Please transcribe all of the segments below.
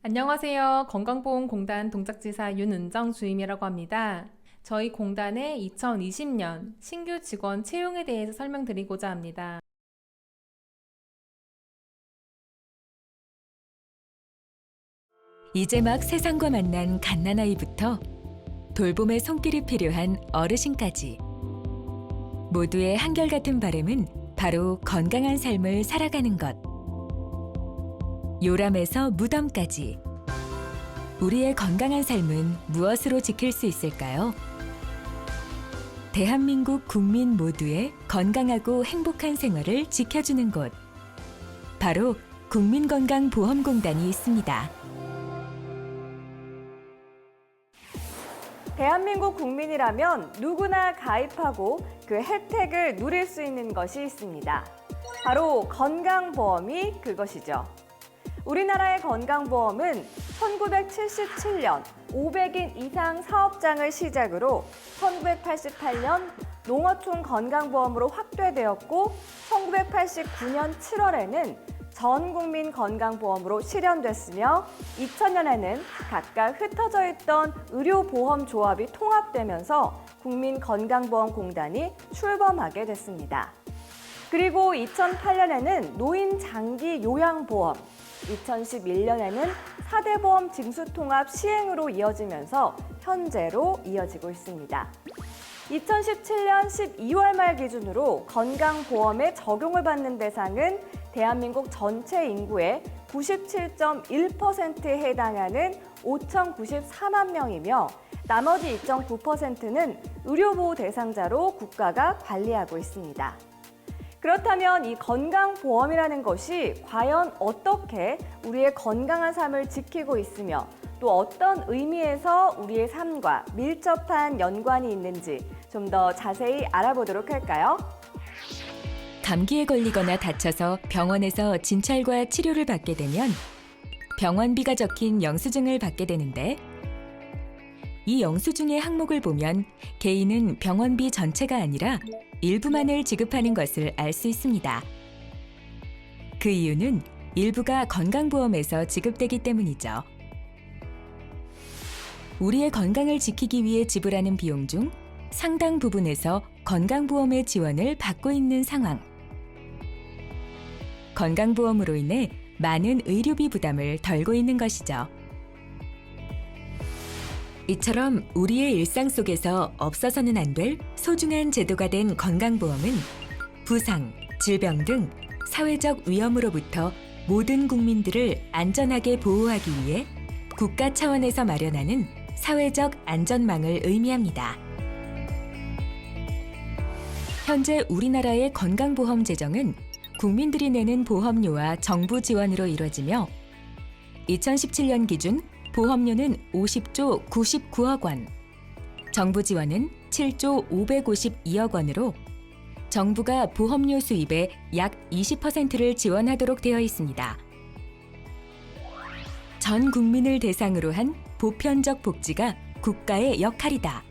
안녕하세요. 건강보험공단 동작지사 윤은정 주임이라고 합니다. 저희 공단의 2020년 신규 직원 채용에 대해서 설명드리고자 합니다. 이제 막 세상과 만난 갓난아이부터 돌봄의 손길이 필요한 어르신까지 모두의 한결같은 바람은 바로 건강한 삶을 살아가는 것. 요람에서 무덤까지 우리의 건강한 삶은 무엇으로 지킬 수 있을까요? 대한민국 국민 모두의 건강하고 행복한 생활을 지켜주는 곳. 바로 국민건강보험공단이 있습니다. 대한민국 국민이라면 누구나 가입하고 그 혜택을 누릴 수 있는 것이 있습니다. 바로 건강보험이 그것이죠. 우리나라의 건강보험은 1977년 500인 이상 사업장을 시작으로 1988년 농어촌 건강보험으로 확대되었고 1989년 7월에는 전 국민 건강보험으로 실현됐으며 2000년에는 각각 흩어져 있던 의료보험조합이 통합되면서 국민건강보험공단이 출범하게 됐습니다. 그리고 2008년에는 노인장기요양보험, 2011년에는 4대 보험 징수통합 시행으로 이어지면서 현재로 이어지고 있습니다. 2017년 12월 말 기준으로 건강보험에 적용을 받는 대상은 대한민국 전체 인구의 97.1%에 해당하는 5,094만 명이며 나머지 2.9%는 의료보호 대상자로 국가가 관리하고 있습니다. 그렇다면 이 건강보험이라는 것이 과연 어떻게 우리의 건강한 삶을 지키고 있으며 또 어떤 의미에서 우리의 삶과 밀접한 연관이 있는지 좀 더 자세히 알아보도록 할까요? 감기에 걸리거나 다쳐서 병원에서 진찰과 치료를 받게 되면 병원비가 적힌 영수증을 받게 되는데 이 영수증의 항목을 보면 개인은 병원비 전체가 아니라 일부만을 지급하는 것을 알 수 있습니다. 그 이유는 일부가 건강보험에서 지급되기 때문이죠. 우리의 건강을 지키기 위해 지불하는 비용 중 상당 부분에서 건강보험의 지원을 받고 있는 상황. 건강보험으로 인해 많은 의료비 부담을 덜고 있는 것이죠. 이처럼 우리의 일상 속에서 없어서는 안 될 소중한 제도가 된 건강보험은 부상, 질병 등 사회적 위험으로부터 모든 국민들을 안전하게 보호하기 위해 국가 차원에서 마련하는 사회적 안전망을 의미합니다. 현재 우리나라의 건강보험 재정은 국민들이 내는 보험료와 정부 지원으로 이루어지며 2017년 기준 보험료는 50조 99억 원, 정부 지원은 7조 552억 원으로 정부가 보험료 수입의 약 20%를 지원하도록 되어 있습니다. 전 국민을 대상으로 한 보편적 복지가 국가의 역할이다.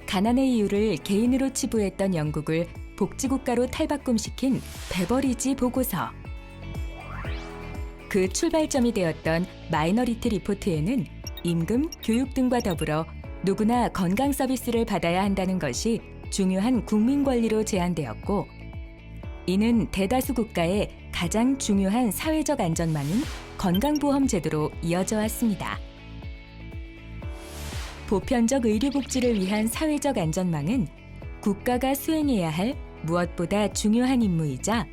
가난의 이유를 개인으로 치부했던 영국을 복지국가로 탈바꿈시킨 베버리지 보고서. 그 출발점이 되었던 마이너리티 리포트에는 임금, 교육 등과 더불어 누구나 건강 서비스를 받아야 한다는 것이 중요한 국민 권리로 제안되었고, 이는 대다수 국가의 가장 중요한 사회적 안전망인 건강보험 제도로 이어져 왔습니다. 보편적 의료복지를 위한 사회적 안전망은 국가가 수행해야 할 무엇보다 중요한 임무이자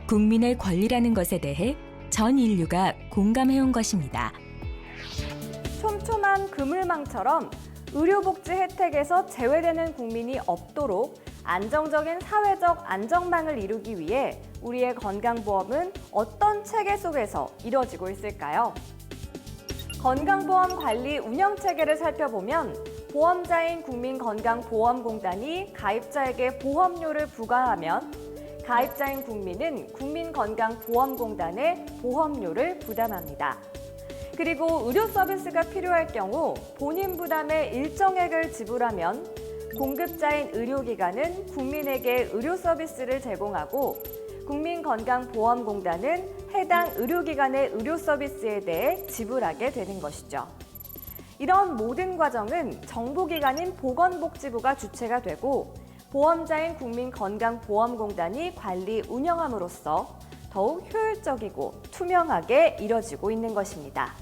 국민의 권리라는 것에 대해 전 인류가 공감해온 것입니다. 촘촘한 그물망처럼 의료복지 혜택에서 제외되는 국민이 없도록 안정적인 사회적 안전망을 이루기 위해 우리의 건강보험은 어떤 체계 속에서 이루어지고 있을까요? 건강보험 관리 운영 체계를 살펴보면 보험자인 국민건강보험공단이 가입자에게 보험료를 부과하면 가입자인 국민은 국민건강보험공단에 보험료를 부담합니다. 그리고 의료 서비스가 필요할 경우 본인 부담의 일정액을 지불하면 공급자인 의료기관은 국민에게 의료 서비스를 제공하고 국민건강보험공단은 해당 의료기관의 의료 서비스에 대해 지불하게 되는 것이죠. 이런 모든 과정은 정부기관인 보건복지부가 주체가 되고 보험자인 국민건강보험공단이 관리 운영함으로써 더욱 효율적이고 투명하게 이뤄지고 있는 것입니다.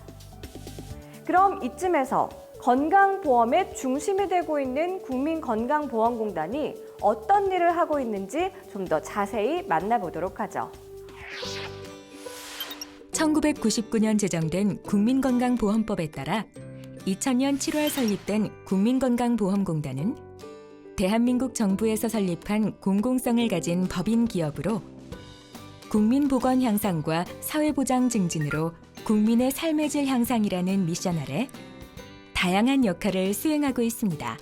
그럼 이쯤에서 건강보험의 중심이 되고 있는 국민건강보험공단이 어떤 일을 하고 있는지 좀 더 자세히 만나보도록 하죠. 1999년 제정된 국민건강보험법에 따라 2000년 7월 설립된 국민건강보험공단은 대한민국 정부에서 설립한 공공성을 가진 법인 기업으로 국민보건 향상과 사회보장 증진으로 국민의 삶의 질 향상이라는 미션 아래 다양한 역할을 수행하고 있습니다.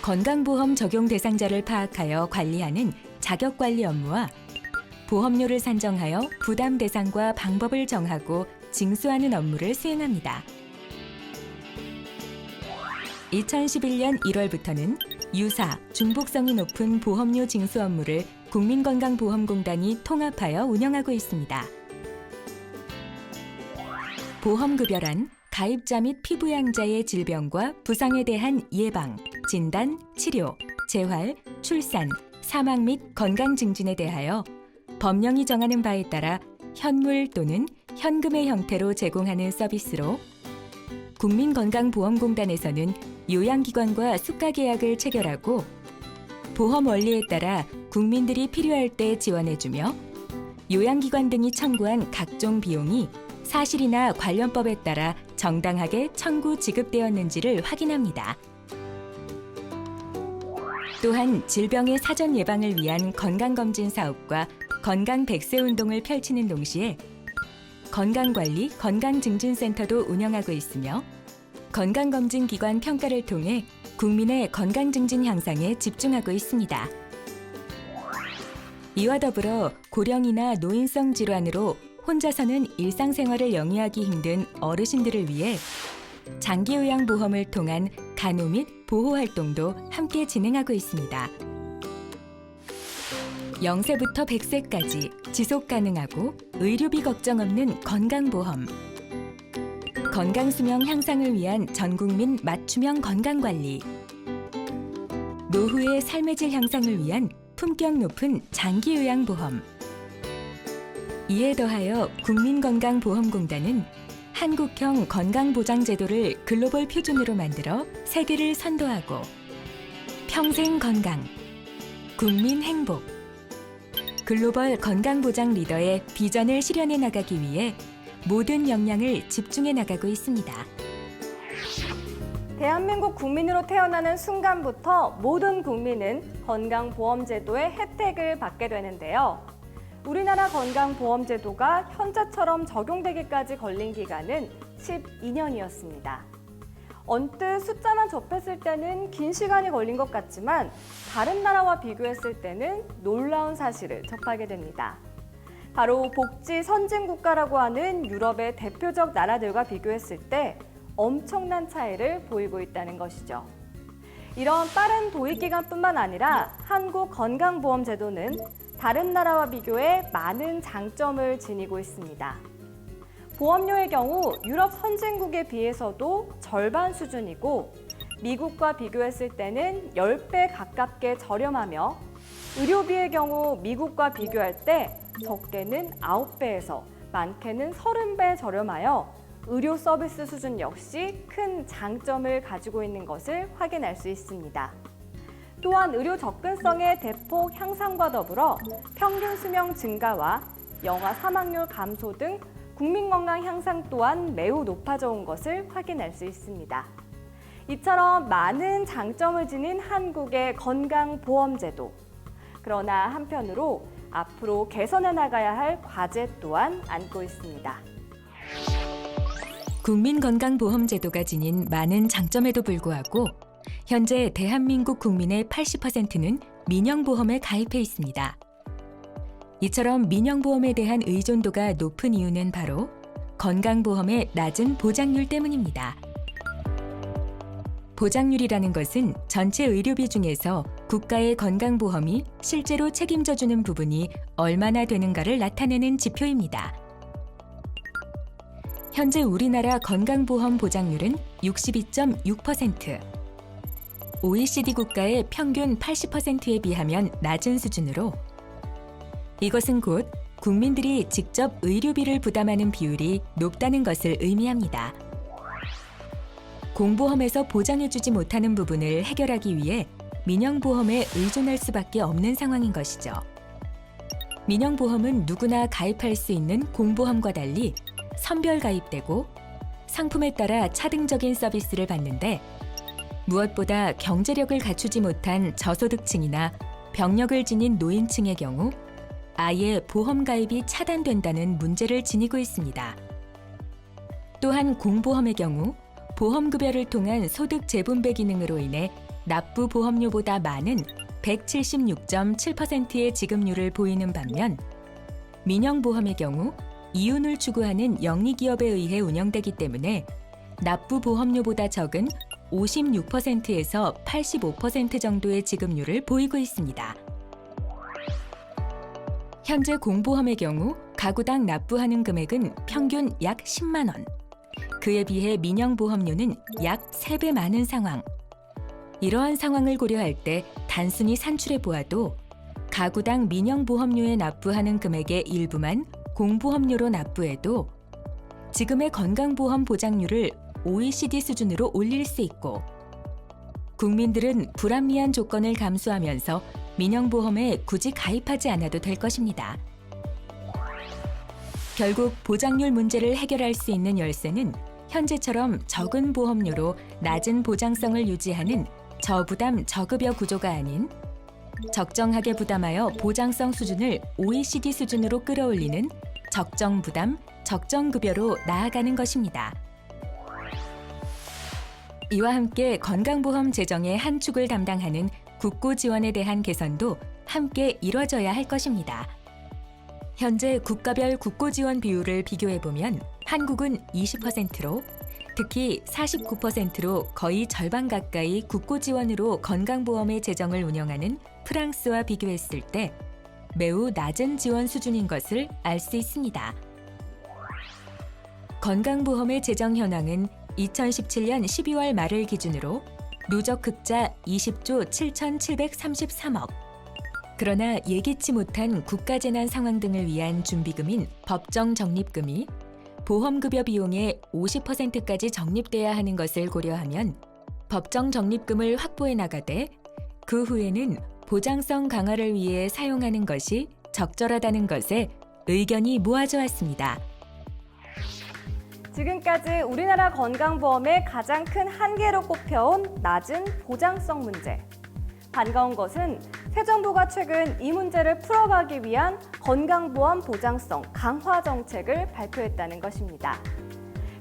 건강보험 적용 대상자를 파악하여 관리하는 자격관리 업무와 보험료를 산정하여 부담 대상과 방법을 정하고 징수하는 업무를 수행합니다. 2011년 1월부터는 유사, 중복성이 높은 보험료 징수 업무를 국민건강보험공단이 통합하여 운영하고 있습니다. 보험급여란 가입자 및 피부양자의 질병과 부상에 대한 예방, 진단, 치료, 재활, 출산, 사망 및 건강 증진에 대하여 법령이 정하는 바에 따라 현물 또는 현금의 형태로 제공하는 서비스로 국민건강보험공단에서는 요양기관과 수가계약을 체결하고 보험 원리에 따라 국민들이 필요할 때 지원해주며 요양기관 등이 청구한 각종 비용이 사실이나 관련법에 따라 정당하게 청구 지급되었는지를 확인합니다. 또한 질병의 사전 예방을 위한 건강검진 사업과 건강백세운동을 펼치는 동시에 건강관리, 건강증진센터도 운영하고 있으며 건강검진기관 평가를 통해 국민의 건강증진 향상에 집중하고 있습니다. 이와 더불어 고령이나 노인성 질환으로 혼자서는 일상생활을 영위하기 힘든 어르신들을 위해 장기요양보험을 통한 간호 및 보호 활동도 함께 진행하고 있습니다. 0세부터 100세까지 지속 가능하고 의료비 걱정 없는 건강보험. 건강수명 향상을 위한 전국민 맞춤형 건강관리. 노후의 삶의 질 향상을 위한 품격 높은 장기요양보험. 이에 더하여 국민건강보험공단은 한국형 건강보장제도를 글로벌 표준으로 만들어 세계를 선도하고 평생 건강, 국민 행복, 글로벌 건강보장 리더의 비전을 실현해 나가기 위해 모든 역량을 집중해 나가고 있습니다. 대한민국 국민으로 태어나는 순간부터 모든 국민은 건강보험제도의 혜택을 받게 되는데요. 우리나라 건강보험제도가 현재처럼 적용되기까지 걸린 기간은 12년이었습니다. 언뜻 숫자만 접했을 때는 긴 시간이 걸린 것 같지만 다른 나라와 비교했을 때는 놀라운 사실을 접하게 됩니다. 바로 복지 선진국가라고 하는 유럽의 대표적 나라들과 비교했을 때 엄청난 차이를 보이고 있다는 것이죠. 이런 빠른 도입 기간뿐만 아니라 한국 건강보험제도는 다른 나라와 비교해 많은 장점을 지니고 있습니다. 보험료의 경우 유럽 선진국에 비해서도 절반 수준이고 미국과 비교했을 때는 10배 가깝게 저렴하며 의료비의 경우 미국과 비교할 때 적게는 9배에서 많게는 30배 저렴하여 의료 서비스 수준 역시 큰 장점을 가지고 있는 것을 확인할 수 있습니다. 또한 의료 접근성의 대폭 향상과 더불어 평균 수명 증가와 영아 사망률 감소 등 국민 건강 향상 또한 매우 높아져 온 것을 확인할 수 있습니다. 이처럼 많은 장점을 지닌 한국의 건강보험제도. 그러나 한편으로 앞으로 개선해 나가야 할 과제 또한 안고 있습니다. 국민건강보험제도가 지닌 많은 장점에도 불구하고 현재 대한민국 국민의 80%는 민영보험에 가입해 있습니다. 이처럼 민영보험에 대한 의존도가 높은 이유는 바로 건강보험의 낮은 보장률 때문입니다. 보장률이라는 것은 전체 의료비 중에서 국가의 건강보험이 실제로 책임져주는 부분이 얼마나 되는가를 나타내는 지표입니다. 현재 우리나라 건강보험 보장률은 62.6%. OECD 국가의 평균 80%에 비하면 낮은 수준으로 이것은 곧 국민들이 직접 의료비를 부담하는 비율이 높다는 것을 의미합니다. 공보험에서 보장해주지 못하는 부분을 해결하기 위해 민영보험에 의존할 수밖에 없는 상황인 것이죠. 민영보험은 누구나 가입할 수 있는 공보험과 달리 선별 가입되고 상품에 따라 차등적인 서비스를 받는데 무엇보다 경제력을 갖추지 못한 저소득층이나 병력을 지닌 노인층의 경우 아예 보험 가입이 차단된다는 문제를 지니고 있습니다. 또한 공보험의 경우 보험급여를 통한 소득 재분배 기능으로 인해 납부 보험료보다 많은 176.7%의 지급률을 보이는 반면 민영보험의 경우 이윤을 추구하는 영리기업에 의해 운영되기 때문에 납부 보험료보다 적은 56%에서 85% 정도의 지급률을 보이고 있습니다. 현재 공보험의 경우 가구당 납부하는 금액은 평균 약 10만 원. 그에 비해 민영보험료는 약 3배 많은 상황. 이러한 상황을 고려할 때 단순히 산출해 보아도 가구당 민영보험료에 납부하는 금액의 일부만 공보험료로 납부해도 지금의 건강보험 보장률을 OECD 수준으로 올릴 수 있고 국민들은 불합리한 조건을 감수하면서 민영보험에 굳이 가입하지 않아도 될 것입니다. 결국 보장률 문제를 해결할 수 있는 열쇠는 현재처럼 적은 보험료로 낮은 보장성을 유지하는 저부담 저급여 구조가 아닌 적정하게 부담하여 보장성 수준을 OECD 수준으로 끌어올리는 적정 부담, 적정 급여로 나아가는 것입니다. 이와 함께 건강보험 재정의 한 축을 담당하는 국고 지원에 대한 개선도 함께 이뤄져야 할 것입니다. 현재 국가별 국고 지원 비율을 비교해 보면 한국은 20%로 특히 49%로 거의 절반 가까이 국고 지원으로 건강보험의 재정을 운영하는 프랑스와 비교했을 때 매우 낮은 지원 수준인 것을 알 수 있습니다. 건강보험의 재정 현황은 2017년 12월 말을 기준으로 누적 흑자 20조 7,733억. 그러나 예기치 못한 국가재난 상황 등을 위한 준비금인 법정 적립금이 보험급여 비용의 50%까지 적립돼야 하는 것을 고려하면 법정 적립금을 확보해 나가되 그 후에는 보장성 강화를 위해 사용하는 것이 적절하다는 것에 의견이 모아져 왔습니다. 지금까지 우리나라 건강보험의 가장 큰 한계로 꼽혀온 낮은 보장성 문제. 반가운 것은 새 정부가 최근 이 문제를 풀어가기 위한 건강보험 보장성 강화 정책을 발표했다는 것입니다.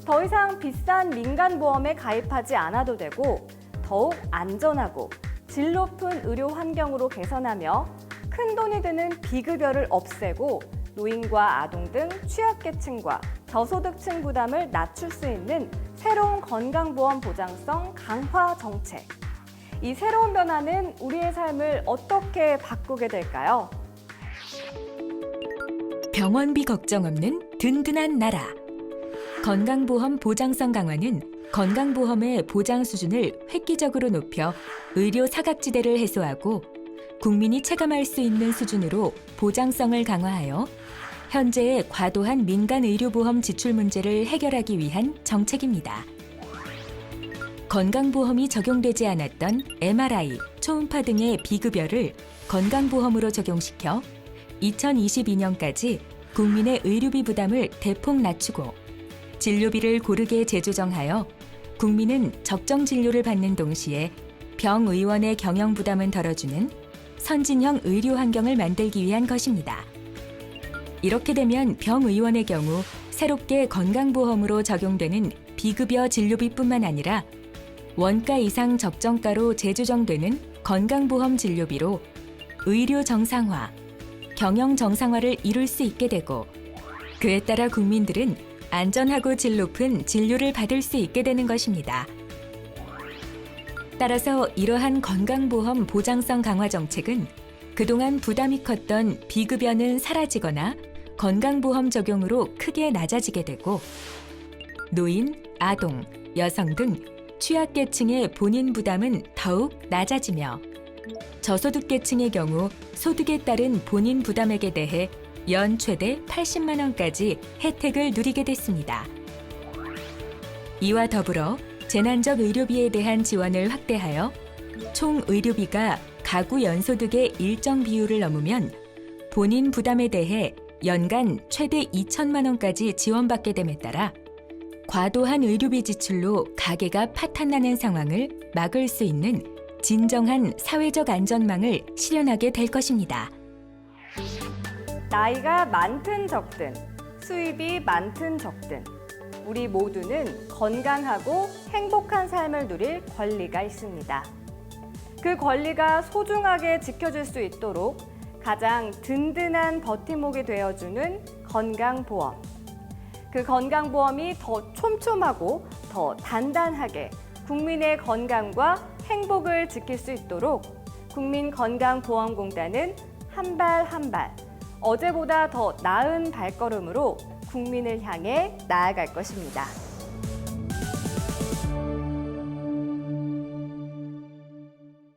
더 이상 비싼 민간보험에 가입하지 않아도 되고 더욱 안전하고 질 높은 의료 환경으로 개선하며 큰 돈이 드는 비급여를 없애고 노인과 아동 등 취약계층과 저소득층 부담을 낮출 수 있는 새로운 건강보험 보장성 강화 정책. 이 새로운 변화는 우리의 삶을 어떻게 바꾸게 될까요? 병원비 걱정 없는 든든한 나라. 건강보험 보장성 강화는 건강보험의 보장 수준을 획기적으로 높여 의료 사각지대를 해소하고 국민이 체감할 수 있는 수준으로 보장성을 강화하여 현재의 과도한 민간 의료보험 지출 문제를 해결하기 위한 정책입니다. 건강보험이 적용되지 않았던 MRI, 초음파 등의 비급여를 건강보험으로 적용시켜 2022년까지 국민의 의료비 부담을 대폭 낮추고 진료비를 고르게 재조정하여 국민은 적정 진료를 받는 동시에 병의원의 경영 부담은 덜어주는 선진형 의료 환경을 만들기 위한 것입니다. 이렇게 되면 병의원의 경우 새롭게 건강보험으로 적용되는 비급여 진료비뿐만 아니라 원가 이상 적정가로 재조정되는 건강보험 진료비로 의료 정상화, 경영 정상화를 이룰 수 있게 되고 그에 따라 국민들은 안전하고 질 높은 진료를 받을 수 있게 되는 것입니다. 따라서 이러한 건강보험 보장성 강화 정책은 그동안 부담이 컸던 비급여는 사라지거나 건강보험 적용으로 크게 낮아지게 되고 노인, 아동, 여성 등 취약계층의 본인 부담은 더욱 낮아지며 저소득계층의 경우 소득에 따른 본인 부담액에 대해 연 최대 80만 원까지 혜택을 누리게 됐습니다. 이와 더불어 재난적 의료비에 대한 지원을 확대하여 총 의료비가 가구 연소득의 일정 비율을 넘으면 본인 부담에 대해 연간 최대 2천만 원까지 지원받게 됨에 따라 과도한 의료비 지출로 가계가 파탄나는 상황을 막을 수 있는 진정한 사회적 안전망을 실현하게 될 것입니다. 나이가 많든 적든, 수입이 많든 적든, 우리 모두는 건강하고 행복한 삶을 누릴 권리가 있습니다. 그 권리가 소중하게 지켜질 수 있도록 가장 든든한 버팀목이 되어주는 건강보험. 그 건강보험이 더 촘촘하고 더 단단하게 국민의 건강과 행복을 지킬 수 있도록 국민건강보험공단은 한 발 한 발 어제보다 더 나은 발걸음으로 국민을 향해 나아갈 것입니다.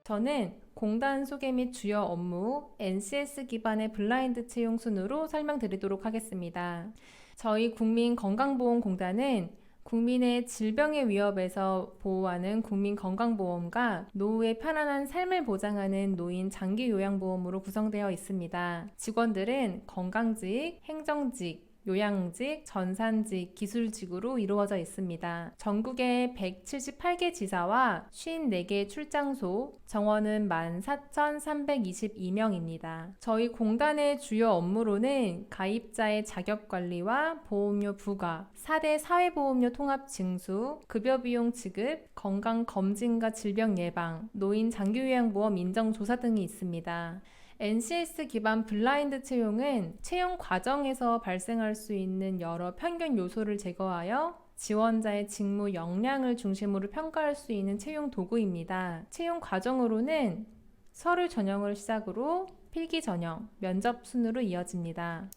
저는 공단 소개 및 주요 업무 NCS 기반의 블라인드 채용 순으로 설명드리도록 하겠습니다. 저희 국민건강보험공단은 국민의 질병의 위협에서 보호하는 국민건강보험과 노후의 편안한 삶을 보장하는 노인 장기요양보험으로 구성되어 있습니다. 직원들은 건강직, 행정직, 요양직, 전산직, 기술직으로 이루어져 있습니다. 전국에 178개 지사와 54개 출장소, 정원은 14,322명입니다. 저희 공단의 주요 업무로는 가입자의 자격관리와 보험료 부과, 4대 사회보험료 통합 징수, 급여비용 지급, 건강검진과 질병 예방, 노인 장기요양보험 인정조사 등이 있습니다. NCS 기반 블라인드 채용은 채용 과정에서 발생할 수 있는 여러 편견 요소를 제거하여 지원자의 직무 역량을 중심으로 평가할 수 있는 채용 도구입니다. 채용 과정으로는 서류 전형을 시작으로 필기 전형, 면접 순으로 이어집니다.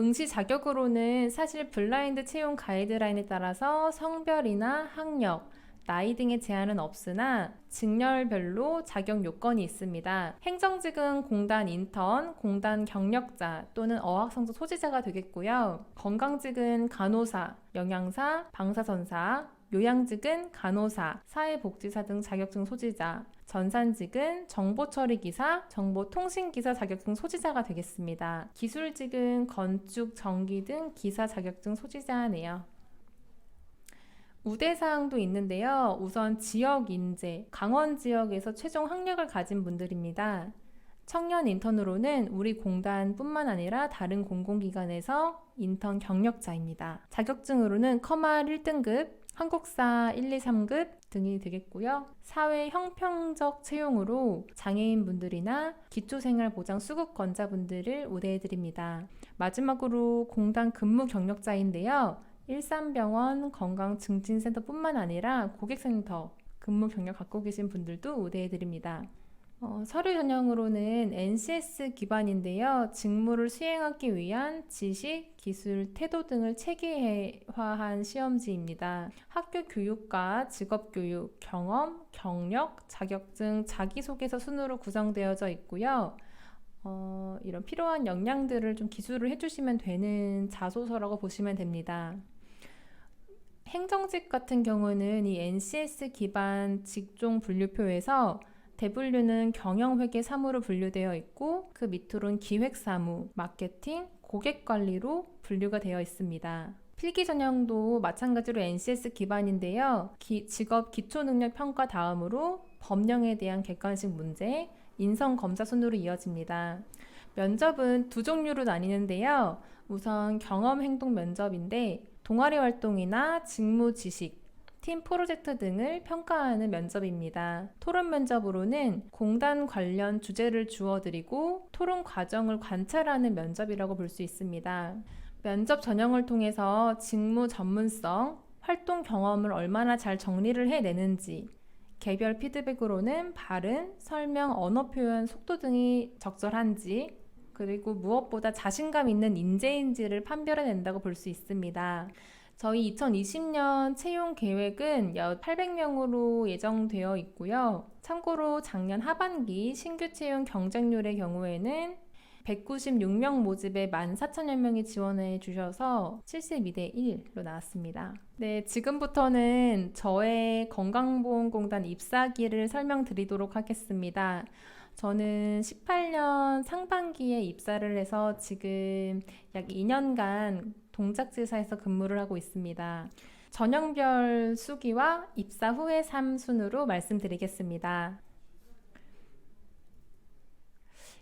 응시 자격으로는 사실 블라인드 채용 가이드라인에 따라서 성별이나 학력, 나이 등의 제한은 없으나 직렬별로 자격 요건이 있습니다. 행정직은 공단 인턴, 공단 경력자 또는 어학성적 소지자가 되겠고요. 건강직은 간호사, 영양사, 방사선사, 요양직은 간호사, 사회복지사 등 자격증 소지자, 전산직은 정보처리기사, 정보통신기사 자격증 소지자가 되겠습니다. 기술직은 건축, 전기 등 기사 자격증 소지자네요. 우대사항도 있는데요. 우선 지역 인재, 강원 지역에서 최종 학력을 가진 분들입니다. 청년 인턴으로는 우리 공단뿐만 아니라 다른 공공기관에서 인턴 경력자입니다. 자격증으로는 커말 1등급, 한국사 1, 2, 3급 등이 되겠고요. 사회 형평적 채용으로 장애인분들이나 기초생활보장 수급권자분들을 우대해드립니다. 마지막으로 공단 근무 경력자인데요. 일산병원 건강증진센터뿐만 아니라 고객센터 근무 경력 갖고 계신 분들도 우대해드립니다. 서류 전형으로는 NCS 기반인데요. 직무를 수행하기 위한 지식, 기술, 태도 등을 체계화한 시험지입니다. 학교 교육과 직업교육, 경험, 경력, 자격증, 자기소개서 순으로 구성되어져 있고요. 이런 필요한 역량들을 좀 기술을 해주시면 되는 자소서라고 보시면 됩니다. 행정직 같은 경우는 이 NCS 기반 직종 분류표에서 대분류는 경영회계 사무로 분류되어 있고 그 밑으로는 기획사무, 마케팅, 고객관리로 분류가 되어 있습니다. 필기 전형도 마찬가지로 NCS 기반인데요. 직업 기초능력 평가 다음으로 법령에 대한 객관식 문제, 인성검사 순으로 이어집니다. 면접은 두 종류로 나뉘는데요. 우선 경험행동 면접인데 동아리 활동이나 직무 지식, 팀 프로젝트 등을 평가하는 면접입니다. 토론 면접으로는 공단 관련 주제를 주어드리고 토론 과정을 관찰하는 면접이라고 볼 수 있습니다. 면접 전형을 통해서 직무 전문성, 활동 경험을 얼마나 잘 정리를 해내는지, 개별 피드백으로는 발음, 설명, 언어 표현, 속도 등이 적절한지, 그리고 무엇보다 자신감 있는 인재인지를 판별해낸다고 볼 수 있습니다. 저희 2020년 채용 계획은 약 800명으로 예정되어 있고요. 참고로 작년 하반기 신규 채용 경쟁률의 경우에는 196명 모집에 14,000여 명이 지원해 주셔서 72대 1로 나왔습니다. 네, 지금부터는 저의 건강보험공단 입사기를 설명드리도록 하겠습니다. 저는 18년 상반기에 입사를 해서 지금 약 2년간 동작지사에서 근무를 하고 있습니다. 전형별 수기와 입사 후의 삶 순으로 말씀드리겠습니다.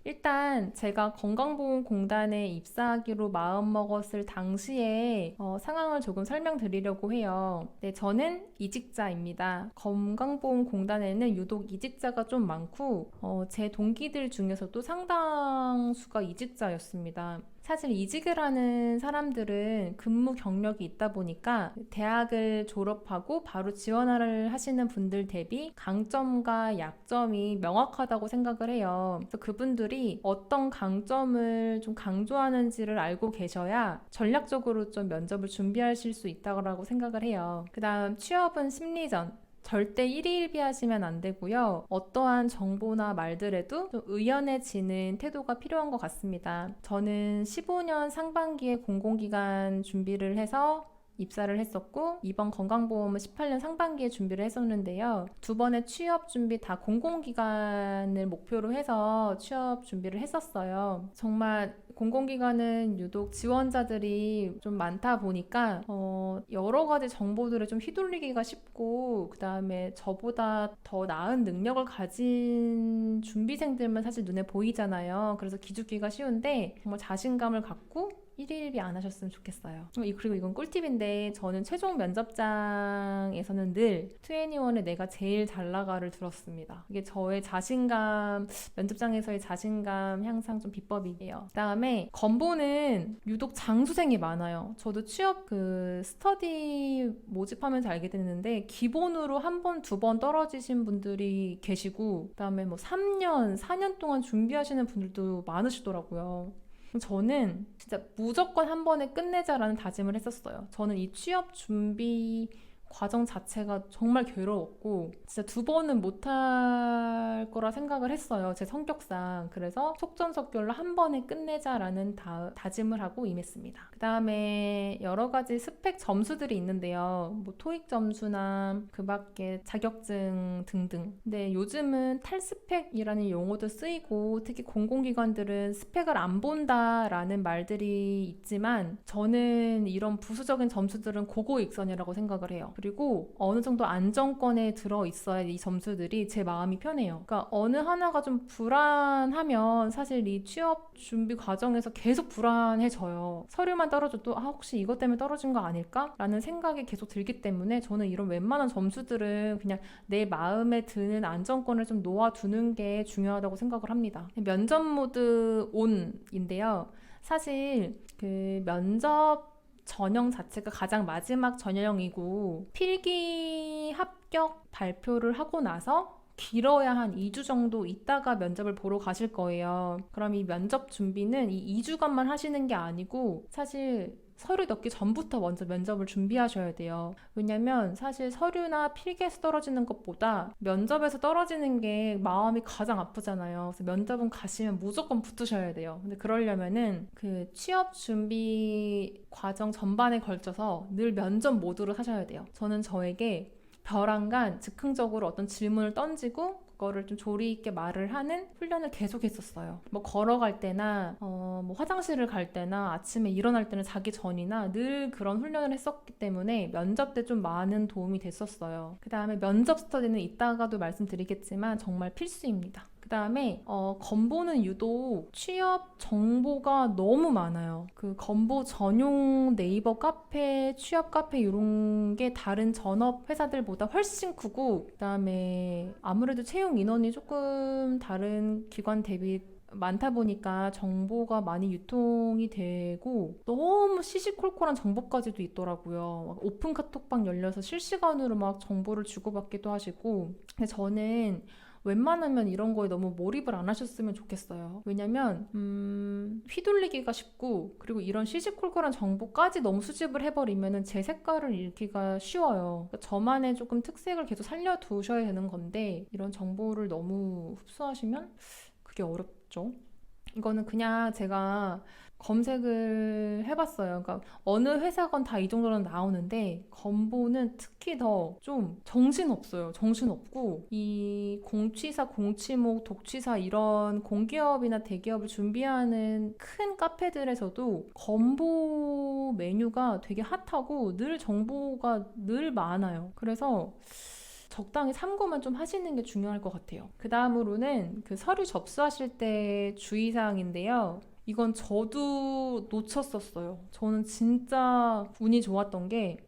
일단 제가 건강보험공단에 입사하기로 마음먹었을 당시에 상황을 조금 설명드리려고 해요. 네, 저는 이직자입니다. 건강보험공단에는 유독 이직자가 좀 많고 제 동기들 중에서도 상당수가 이직자였습니다. 사실 이직을 하는 사람들은 근무 경력이 있다 보니까 대학을 졸업하고 바로 지원을 하시는 분들 대비 강점과 약점이 명확하다고 생각을 해요. 그래서 그분들이 어떤 강점을 좀 강조하는지를 알고 계셔야 전략적으로 좀 면접을 준비하실 수 있다고 생각을 해요. 그 다음 취업은 심리전. 절대 일희일비하시면 안 되고요. 어떠한 정보나 말들에도 좀 의연해지는 태도가 필요한 것 같습니다. 저는 15년 상반기에 공공기관 준비를 해서 입사를 했었고 이번 건강보험은 18년 상반기에 준비를 했었는데요. 두 번의 취업 준비 다 공공기관을 목표로 해서 취업 준비를 했었어요. 정말 공공기관은 유독 지원자들이 좀 많다 보니까 여러 가지 정보들을 좀 휘둘리기가 쉽고 그 다음에 저보다 더 나은 능력을 가진 준비생들만 사실 눈에 보이잖아요. 그래서 기죽기가 쉬운데 정말 자신감을 갖고 일일비 안 하셨으면 좋겠어요. 그리고 이건 꿀팁인데 저는 최종 면접장에서는 늘 2NE1에 내가 제일 잘 나가를 들었습니다. 이게 저의 자신감, 면접장에서의 자신감 향상 좀 비법이에요. 그 다음에 건보는 유독 장수생이 많아요. 저도 취업 스터디 모집하면서 알게 됐는데 기본으로 한 번, 두 번 떨어지신 분들이 계시고 그 다음에 뭐 3년, 4년 동안 준비하시는 분들도 많으시더라고요. 저는 진짜 무조건 한 번에 끝내자라는 다짐을 했었어요. 저는 이 취업 준비 과정 자체가 정말 괴로웠고 진짜 두 번은 못할 거라 생각을 했어요. 제 성격상. 그래서 속전속결로 한 번에 끝내자라는 다짐을 하고 임했습니다. 그 다음에 여러 가지 스펙 점수들이 있는데요. 뭐 토익 점수나 그 밖에 자격증 등등. 근데 요즘은 탈스펙이라는 용어도 쓰이고 특히 공공기관들은 스펙을 안 본다라는 말들이 있지만 저는 이런 부수적인 점수들은 고고익선이라고 생각을 해요. 그리고 어느 정도 안정권에 들어 있어야 이 점수들이 제 마음이 편해요. 그러니까 어느 하나가 좀 불안하면 사실 이 취업 준비 과정에서 계속 불안해져요. 서류만 떨어져도 혹시 이것 때문에 떨어진 거 아닐까? 라는 생각이 계속 들기 때문에 저는 이런 웬만한 점수들은 그냥 내 마음에 드는 안정권을 좀 놓아두는 게 중요하다고 생각을 합니다. 면접 모드 ON인데요. 사실 그 면접 전형 자체가 가장 마지막 전형이고 필기 합격 발표를 하고 나서 길어야 한 2주 정도 있다가 면접을 보러 가실 거예요. 그럼 이 면접 준비는 이 2주간만 하시는 게 아니고 사실 서류 넣기 전부터 먼저 면접을 준비하셔야 돼요. 왜냐면 사실 서류나 필기에서 떨어지는 것보다 면접에서 떨어지는 게 마음이 가장 아프잖아요. 그래서 면접은 가시면 무조건 붙으셔야 돼요. 근데 그러려면은 그 취업 준비 과정 전반에 걸쳐서 늘 면접 모드로 사셔야 돼요. 저는 저에게 벼랑간 즉흥적으로 어떤 질문을 던지고 그거를 좀 조리 있게 말을 하는 훈련을 계속 했었어요. 뭐 걸어갈 때나 뭐 화장실을 갈 때나 아침에 일어날 때는 자기 전이나 늘 그런 훈련을 했었기 때문에 면접 때 좀 많은 도움이 됐었어요. 그 다음에 면접 스터디는 이따가도 말씀드리겠지만 정말 필수입니다. 그 다음에 건보는 유독 취업 정보가 너무 많아요. 그 건보 전용 네이버 카페, 취업 카페 이런 게 다른 전업 회사들보다 훨씬 크고 그 다음에 아무래도 채용 인원이 조금 다른 기관 대비 많다 보니까 정보가 많이 유통이 되고 너무 시시콜콜한 정보까지도 있더라고요. 막 오픈 카톡방 열려서 실시간으로 막 정보를 주고받기도 하시고. 근데 저는 웬만하면 이런 거에 너무 몰입을 안 하셨으면 좋겠어요. 왜냐면 휘둘리기가 쉽고, 그리고 이런 시시콜콜한 정보까지 너무 수집을 해버리면은 제 색깔을 잃기가 쉬워요. 그러니까 저만의 조금 특색을 계속 살려두셔야 되는 건데, 이런 정보를 너무 흡수하시면 그게 어렵죠. 이거는 그냥 제가 검색을 해봤어요. 그러니까 어느 회사건 다 이 정도는 나오는데, 건보는 특히 더 좀 정신없어요. 정신없고, 이 공취사, 공치목, 독취사 이런 공기업이나 대기업을 준비하는 큰 카페들에서도 건보 메뉴가 되게 핫하고 늘 정보가 늘 많아요. 그래서 적당히 참고만 좀 하시는 게 중요할 것 같아요. 그 다음으로는 그 서류 접수하실 때 주의사항인데요. 이건 저도 놓쳤었어요. 저는 진짜 운이 좋았던 게,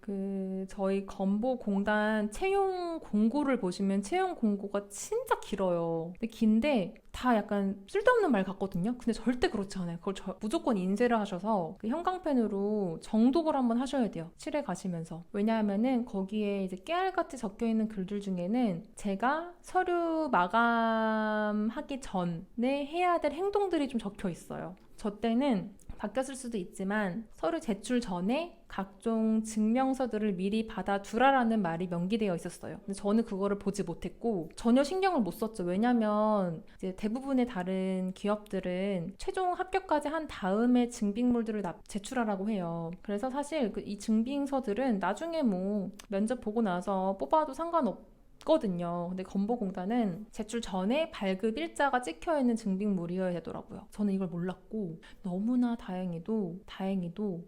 저희 건보공단 채용 공고를 보시면 채용 공고가 진짜 길어요. 근데 긴데 다 약간 쓸데없는 말 같거든요. 근데 절대 그렇지 않아요. 그걸 무조건 인쇄를 하셔서 그 형광펜으로 정독을 한번 하셔야 돼요. 칠해 가시면서. 왜냐하면은 거기에 이제 깨알같이 적혀 있는 글들 중에는 제가 서류 마감하기 전에 해야 될 행동들이 좀 적혀 있어요. 저 때는 바뀌었을 수도 있지만 서류 제출 전에 각종 증명서들을 미리 받아두라라는 말이 명기되어 있었어요. 근데 저는 그거를 보지 못했고 전혀 신경을 못 썼죠. 왜냐면 이제 대부분의 다른 기업들은 최종 합격까지 한 다음에 증빙물들을 제출하라고 해요. 그래서 사실 이 증빙서들은 나중에 뭐 면접 보고 나서 뽑아도 상관없거든요. 근데 건보공단은 제출 전에 발급 일자가 찍혀있는 증빙물이어야 되더라고요. 저는 이걸 몰랐고 너무나 다행히도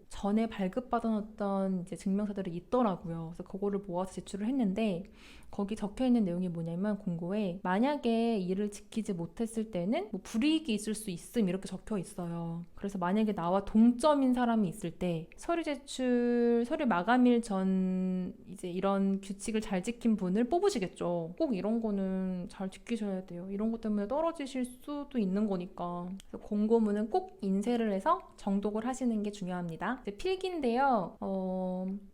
전에 발급받아놨던 이제 증명서들이 있더라고요. 그래서 그거를 모아서 제출을 했는데 거기 적혀있는 내용이 뭐냐면 공고에 만약에 이를 지키지 못했을 때는 뭐 불이익이 있을 수 있음 이렇게 적혀 있어요. 그래서 만약에 나와 동점인 사람이 있을 때 서류 마감일 전 이제 이런 규칙을 잘 지킨 분을 뽑으시겠죠. 꼭 이런 거는 잘 지키셔야 돼요. 이런 것 때문에 떨어지실 수도 있는 거니까. 그래서 공고문은 꼭 인쇄를 해서 정독을 하시는 게 중요합니다. 이제 필기인데요.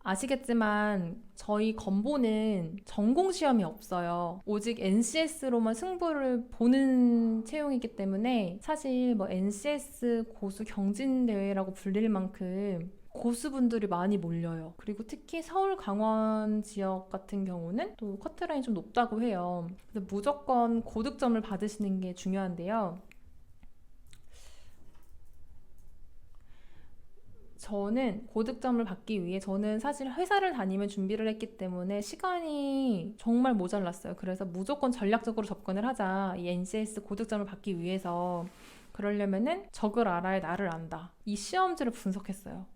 아시겠지만 저희 건보는 전공 시험이 없어요. 오직 NCS로만 승부를 보는 채용이기 때문에 사실 뭐 NCS 고수 경진대회라고 불릴 만큼 고수분들이 많이 몰려요. 그리고 특히 서울, 강원 지역 같은 경우는 또 커트라인이 좀 높다고 해요. 그래서 무조건 고득점을 받으시는 게 중요한데요. 저는 고득점을 받기 위해 저는 사실 회사를 다니면 준비를 했기 때문에 시간이 정말 모자랐어요. 그래서 무조건 전략적으로 접근을 하자. 이 NCS 고득점을 받기 위해서. 그러려면은 적을 알아야 나를 안다. 이 시험지를 분석했어요.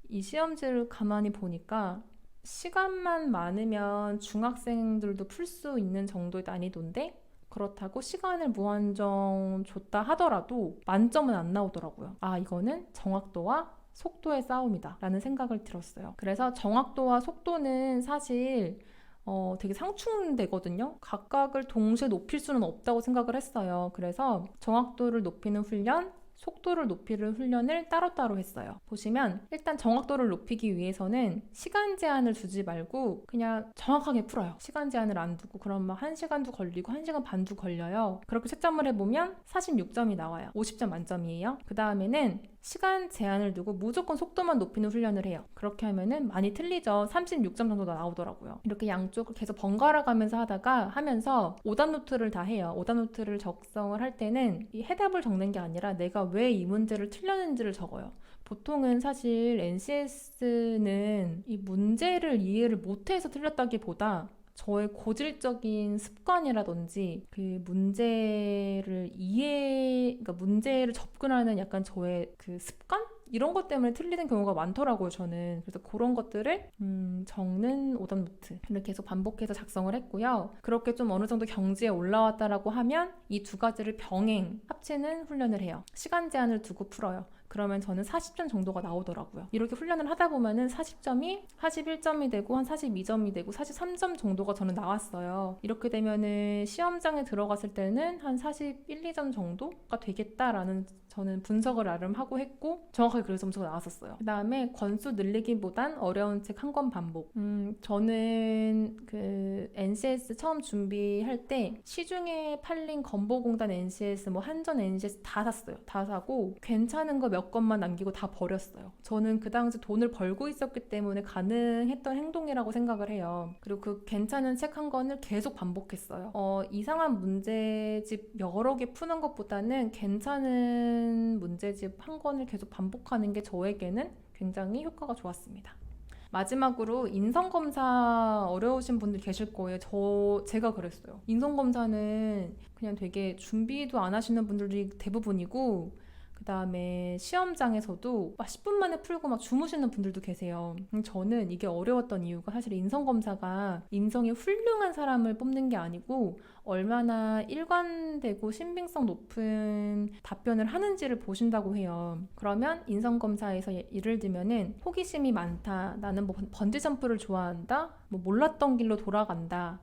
이 시험지를 가만히 보니까 시간만 많으면 중학생들도 풀 수 있는 정도의 난이도인데 그렇다고 시간을 무한정 줬다 하더라도 만점은 안 나오더라고요. 아, 이거는 정확도와 속도의 싸움이다 라는 생각을 들었어요. 그래서 정확도와 속도는 사실 되게 상충되거든요. 각각을 동시에 높일 수는 없다고 생각을 했어요. 그래서 정확도를 높이는 훈련, 속도를 높이는 훈련을 따로따로 했어요. 보시면 일단 정확도를 높이기 위해서는 시간 제한을 두지 말고 그냥 정확하게 풀어요. 시간 제한을 안 두고 그럼 막 1시간도 걸리고 1시간 반도 걸려요. 그렇게 채점을 해보면 46점이 나와요. 50점 만점이에요. 그 다음에는 시간 제한을 두고 무조건 속도만 높이는 훈련을 해요. 그렇게 하면은 많이 틀리죠. 36점 정도 나오더라고요. 이렇게 양쪽을 계속 번갈아 가면서 하면서 오답 노트를 다 해요. 오답 노트를 작성을 할 때는 이 해답을 적는 게 아니라 내가 왜 이 문제를 틀렸는지를 적어요. 보통은 사실 NCS는 이 문제를 이해를 못해서 틀렸다기보다 저의 고질적인 습관이라든지 그 그러니까 문제를 접근하는 약간 저의 그 습관? 이런 것 때문에 틀리는 경우가 많더라고요, 저는. 그래서 그런 것들을 적는 오답 노트를 계속 반복해서 작성을 했고요. 그렇게 좀 어느 정도 경지에 올라왔다라고 하면 이 두 가지를 병행, 합치는 훈련을 해요. 시간 제한을 두고 풀어요. 그러면 저는 40점 정도가 나오더라고요. 이렇게 훈련을 하다 보면은 40점이 41점이 되고 한 42점이 되고 43점 정도가 저는 나왔어요. 이렇게 되면은 시험장에 들어갔을 때는 한 41, 2점 정도가 되겠다라는 저는 분석을 나름 하고 했고 정확하게 그래서 점수가 나왔었어요. 그 다음에 권수 늘리기보단 어려운 책 한 권 반복. 저는 그 NCS 처음 준비할 때 시중에 팔린 건보공단 NCS, 뭐 한전 NCS 다 샀어요. 다 사고 괜찮은 거 몇 권만 남기고 다 버렸어요. 저는 그 당시 돈을 벌고 있었기 때문에 가능했던 행동이라고 생각을 해요. 그리고 그 괜찮은 책 한 권을 계속 반복했어요. 이상한 문제집 여러 개 푸는 것보다는 괜찮은 문제집 한 권을 계속 반복하는 게 저에게는 굉장히 효과가 좋았습니다. 마지막으로 인성검사 어려우신 분들 계실 거예요. 제가 그랬어요. 인성검사는 그냥 되게 준비도 안 하시는 분들이 대부분이고 그 다음에 시험장에서도 막 10분 만에 풀고 막 주무시는 분들도 계세요. 저는 이게 어려웠던 이유가 사실 인성검사가 인성이 훌륭한 사람을 뽑는 게 아니고 얼마나 일관되고 신빙성 높은 답변을 하는지를 보신다고 해요. 그러면 인성검사에서 예를 들면은 호기심이 많다, 나는 뭐 번지점프를 좋아한다, 뭐 몰랐던 길로 돌아간다,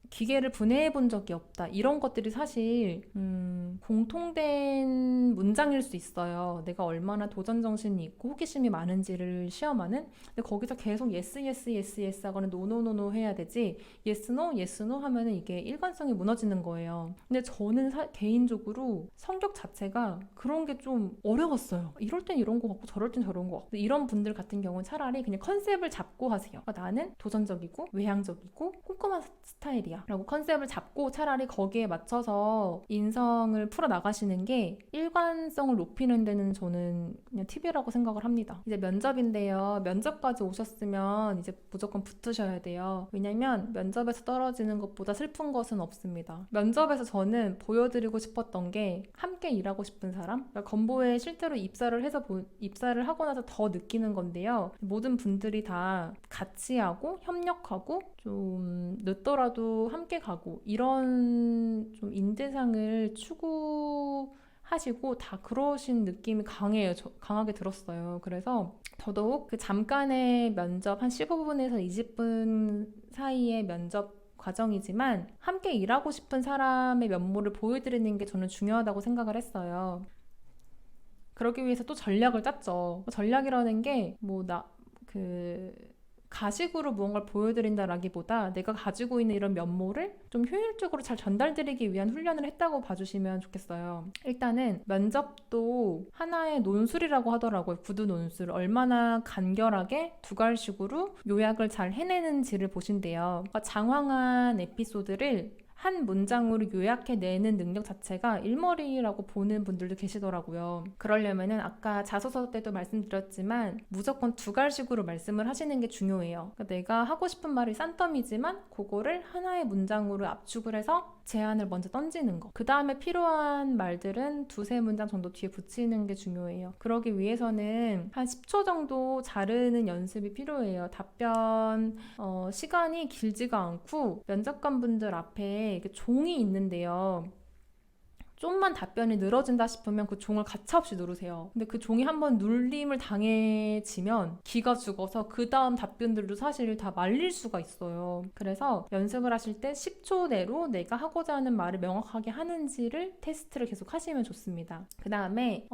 기계를 분해해 본 적이 없다, 이런 것들이 사실 공통된 문장일 수 있어요. 내가 얼마나 도전정신이 있고 호기심이 많은지를 시험하는. 근데 거기서 계속 yes, yes, yes, yes 하거나 no, no, no, no 해야 되지 yes, no, yes, no 하면은 이게 일관성이 무너지는 거예요. 근데 저는 개인적으로 성격 자체가 그런 게 좀 어려웠어요. 이럴 땐 이런 거 같고 저럴 땐 저런 거 같고. 이런 분들 같은 경우는 차라리 그냥 컨셉을 잡고 하세요. 그러니까 나는 도전적이고 외향적이고 꼼꼼한 스타일이야 라고 컨셉을 잡고 차라리 거기에 맞춰서 인성을 풀어나가시는 게 일관성을 높이는 데는 저는 그냥 팁이라고 생각을 합니다. 이제 면접인데요. 면접까지 오셨으면 이제 무조건 붙으셔야 돼요. 왜냐면 면접에서 떨어지는 것보다 슬픈 것은 없습니다. 면접에서 저는 보여드리고 싶었던 게 함께 일하고 싶은 사람? 그러니까 건보에 실제로 입사를 하고 나서 더 느끼는 건데요. 모든 분들이 다 같이 하고 협력하고 좀 늦더라도 함께 가고 이런 좀 인재상을 추구하시고 다 그러신 느낌이 강하게 들었어요. 그래서 더더욱 그 잠깐의 면접 한 15분에서 20분 사이의 면접 과정이지만 함께 일하고 싶은 사람의 면모를 보여드리는 게 저는 중요하다고 생각을 했어요. 그러기 위해서 또 전략을 짰죠. 전략이라는 게 가식으로 무언가를 보여드린다라기보다 내가 가지고 있는 이런 면모를 좀 효율적으로 잘 전달드리기 위한 훈련을 했다고 봐주시면 좋겠어요. 일단은 면접도 하나의 논술이라고 하더라고요. 구두 논술. 얼마나 간결하게 두 갈식으로 요약을 잘 해내는지를 보신대요. 그러니까 장황한 에피소드를 한 문장으로 요약해내는 능력 자체가 일머리라고 보는 분들도 계시더라고요. 그러려면은 아까 자소서 때도 말씀드렸지만 무조건 두 갈식으로 말씀을 하시는 게 중요해요. 그러니까 내가 하고 싶은 말이 싼더미지만 그거를 하나의 문장으로 압축을 해서 제안을 먼저 던지는 거. 그 다음에 필요한 말들은 두세 문장 정도 뒤에 붙이는 게 중요해요. 그러기 위해서는 한 10초 정도 자르는 연습이 필요해요. 답변 시간이 길지가 않고 면접관분들 앞에 이렇게 종이 있는데요. 좀만 답변이 늘어진다 싶으면 그 종을 가차없이 누르세요. 근데 그 종이 한번 눌림을 당해지면 기가 죽어서 그 다음 답변들도 사실 다 말릴 수가 있어요. 그래서 연습을 하실 때 10초 내로 내가 하고자 하는 말을 명확하게 하는지를 테스트를 계속 하시면 좋습니다. 그 다음에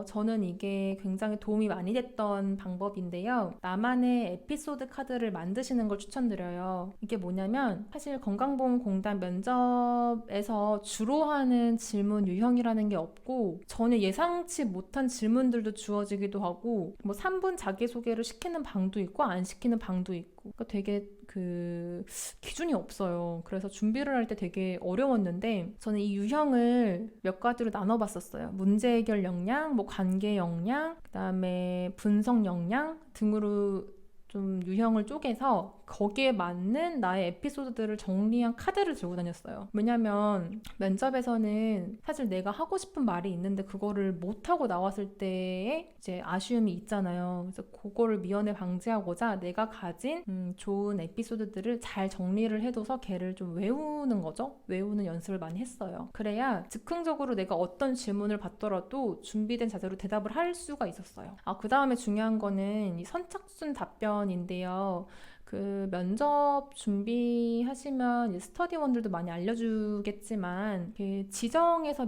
저는 이게 굉장히 도움이 많이 됐던 방법인데요. 나만의 에피소드 카드를 만드시는 걸 추천드려요. 이게 뭐냐면 사실 건강보험공단 면접에서 주로 하는 질문 유형이라는 게 없고 전혀 예상치 못한 질문들도 주어지기도 하고 뭐 3분 자기소개를 시키는 방도 있고 안 시키는 방도 있고 그러니까 되게 그 기준이 없어요. 그래서 준비를 할 때 되게 어려웠는데 저는 이 유형을 몇 가지로 나눠봤었어요. 문제 해결 역량, 뭐 관계 역량, 그다음에 분석 역량 등으로 좀 유형을 쪼개서 거기에 맞는 나의 에피소드들을 정리한 카드를 들고 다녔어요. 왜냐면 면접에서는 사실 내가 하고 싶은 말이 있는데 그거를 못하고 나왔을 때에 이제 아쉬움이 있잖아요. 그래서 그거를 미연에 방지하고자 내가 가진 좋은 에피소드들을 잘 정리를 해둬서 걔를 좀 외우는 거죠. 외우는 연습을 많이 했어요. 그래야 즉흥적으로 내가 어떤 질문을 받더라도 준비된 자세로 대답을 할 수가 있었어요. 그 다음에 중요한 거는 이 선착순 답변인데요. 그 면접 준비하시면 스터디원들도 많이 알려주겠지만 그 지정해서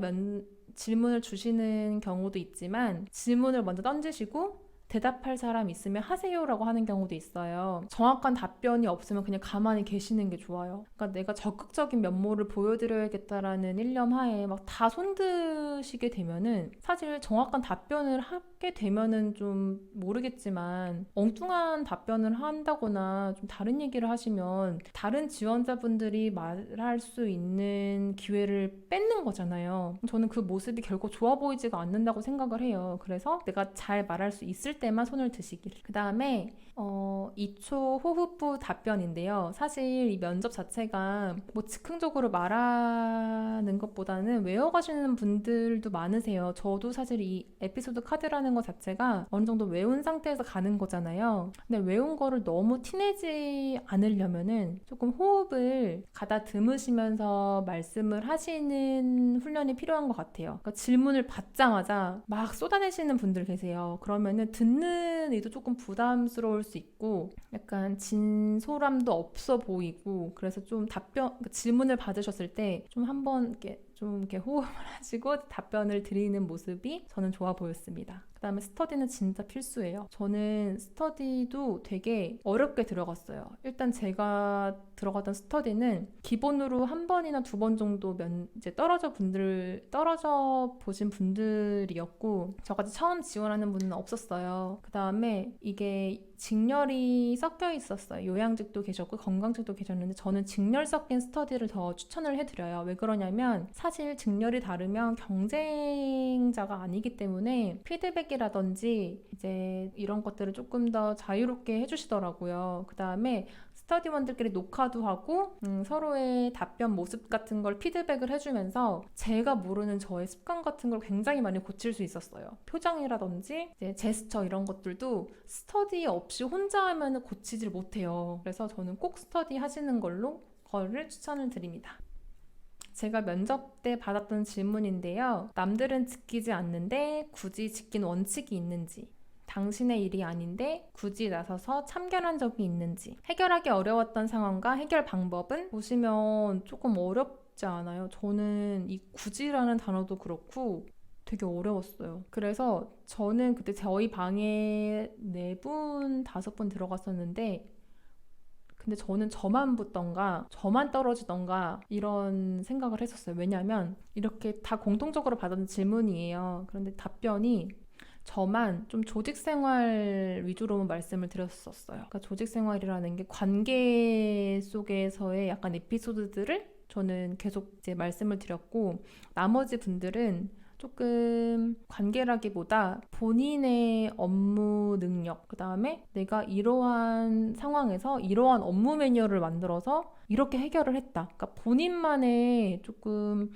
질문을 주시는 경우도 있지만 질문을 먼저 던지시고 대답할 사람 있으면 하세요라고 하는 경우도 있어요. 정확한 답변이 없으면 그냥 가만히 계시는 게 좋아요. 그러니까 내가 적극적인 면모를 보여드려야겠다라는 일념 하에 막 다 손드시게 되면은 사실 정확한 답변을 하게 되면은 좀 모르겠지만 엉뚱한 답변을 한다거나 좀 다른 얘기를 하시면 다른 지원자분들이 말할 수 있는 기회를 뺏는 거잖아요. 저는 그 모습이 결코 좋아 보이지가 않는다고 생각을 해요. 그래서 내가 잘 말할 수 있을 때만 손을 드시길. 그 다음에 2초 호흡부 답변인데요. 사실 이 면접 자체가 뭐 즉흥적으로 말하는 것보다는 외워가시는 분들도 많으세요. 저도 사실 이 에피소드 카드라는 것 자체가 어느 정도 외운 상태에서 가는 거잖아요. 근데 외운 거를 너무 티내지 않으려면은 조금 호흡을 가다듬으시면서 말씀을 하시는 훈련이 필요한 것 같아요. 그러니까 질문을 받자마자 막 쏟아내시는 분들 계세요. 그러면은 듣는 이도 조금 부담스러울 수 있고 약간 진솔함도 없어 보이고 그래서 좀 질문을 받으셨을 때 좀 한번 이렇게 호흡을 하시고 답변을 드리는 모습이 저는 좋아 보였습니다. 그 다음에 스터디는 진짜 필수예요. 저는 스터디도 되게 어렵게 들어갔어요. 일단 제가 들어갔던 스터디는 기본으로 한 번이나 두 번 정도 이제 떨어져 보신 분들이었고 저같이 처음 지원하는 분은 없었어요. 그 다음에 이게 직렬이 섞여 있었어요. 요양직도 계셨고 건강직도 계셨는데 저는 직렬 섞인 스터디를 더 추천을 해드려요. 왜 그러냐면 사실 직렬이 다르면 경쟁자가 아니기 때문에 피드백이라든지 이제 이런 것들을 조금 더 자유롭게 해주시더라고요. 그 다음에 스터디원들끼리 녹화도 하고 서로의 답변 모습 같은 걸 피드백을 해주면서 제가 모르는 저의 습관 같은 걸 굉장히 많이 고칠 수 있었어요. 표정이라든지 이제 제스처 이런 것들도 스터디 없이 혼자 하면 고치질 못해요. 그래서 저는 꼭 스터디 하시는 거를 추천을 드립니다. 제가 면접 때 받았던 질문인데요. 남들은 지키지 않는데 굳이 지킨 원칙이 있는지, 당신의 일이 아닌데 굳이 나서서 참견한 적이 있는지, 해결하기 어려웠던 상황과 해결 방법은? 보시면 조금 어렵지 않아요? 저는 이 굳이라는 단어도 그렇고 되게 어려웠어요. 그래서 저는 그때 저희 방에 4분, 5분 들어갔었는데 근데 저는 저만 붙던가 저만 떨어지던가 이런 생각을 했었어요. 왜냐하면 이렇게 다 공통적으로 받은 질문이에요. 그런데 답변이 저만 좀 조직생활 위주로 말씀을 드렸었어요. 그러니까 조직생활이라는 게 관계 속에서의 약간 에피소드들을 저는 계속 이제 말씀을 드렸고 나머지 분들은 조금 관계라기보다 본인의 업무 능력, 그 다음에 내가 이러한 상황에서 이러한 업무 매뉴얼을 만들어서 이렇게 해결을 했다. 그러니까 본인만의 조금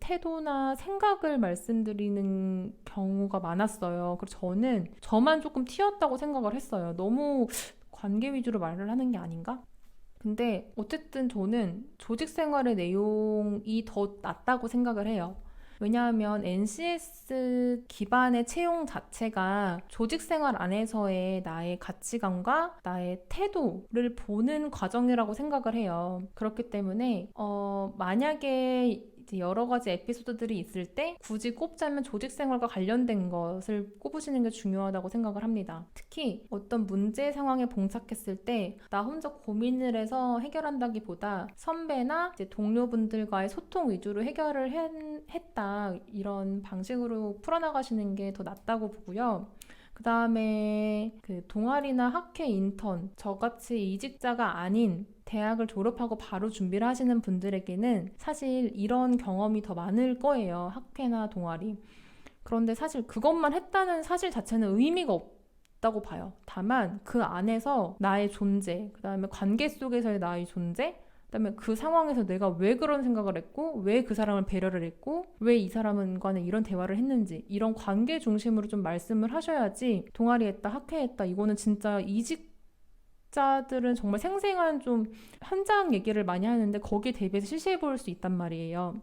태도나 생각을 말씀드리는 경우가 많았어요. 그래서 저는 저만 조금 튀었다고 생각을 했어요. 너무 관계 위주로 말을 하는 게 아닌가? 근데 어쨌든 저는 조직 생활의 내용이 더 낫다고 생각을 해요. 왜냐하면 NCS 기반의 채용 자체가 조직 생활 안에서의 나의 가치관과 나의 태도를 보는 과정이라고 생각을 해요. 그렇기 때문에 만약에 이제 여러 가지 에피소드들이 있을 때 굳이 꼽자면 조직 생활과 관련된 것을 꼽으시는 게 중요하다고 생각을 합니다. 특히 어떤 문제 상황에 봉착했을 때 나 혼자 고민을 해서 해결한다기보다 선배나 이제 동료분들과의 소통 위주로 해결을 했다 이런 방식으로 풀어나가시는 게 더 낫다고 보고요. 그 다음에 그 동아리나 학회 인턴, 저같이 이직자가 아닌 대학을 졸업하고 바로 준비를 하시는 분들에게는 사실 이런 경험이 더 많을 거예요. 학회나 동아리. 그런데 사실 그것만 했다는 사실 자체는 의미가 있다고 봐요. 다만 그 안에서 나의 존재, 그다음에 관계 속에서의 나의 존재, 그다음에 그 상황에서 내가 왜 그런 생각을 했고, 왜 그 사람을 배려를 했고, 왜 이 사람과는 이런 대화를 했는지, 이런 관계 중심으로 좀 말씀을 하셔야지 동아리 했다, 학회 했다, 이거는 진짜 이직자들은 정말 생생한 좀 현장 얘기를 많이 하는데 거기에 대비해서 실시해 볼 수 있단 말이에요.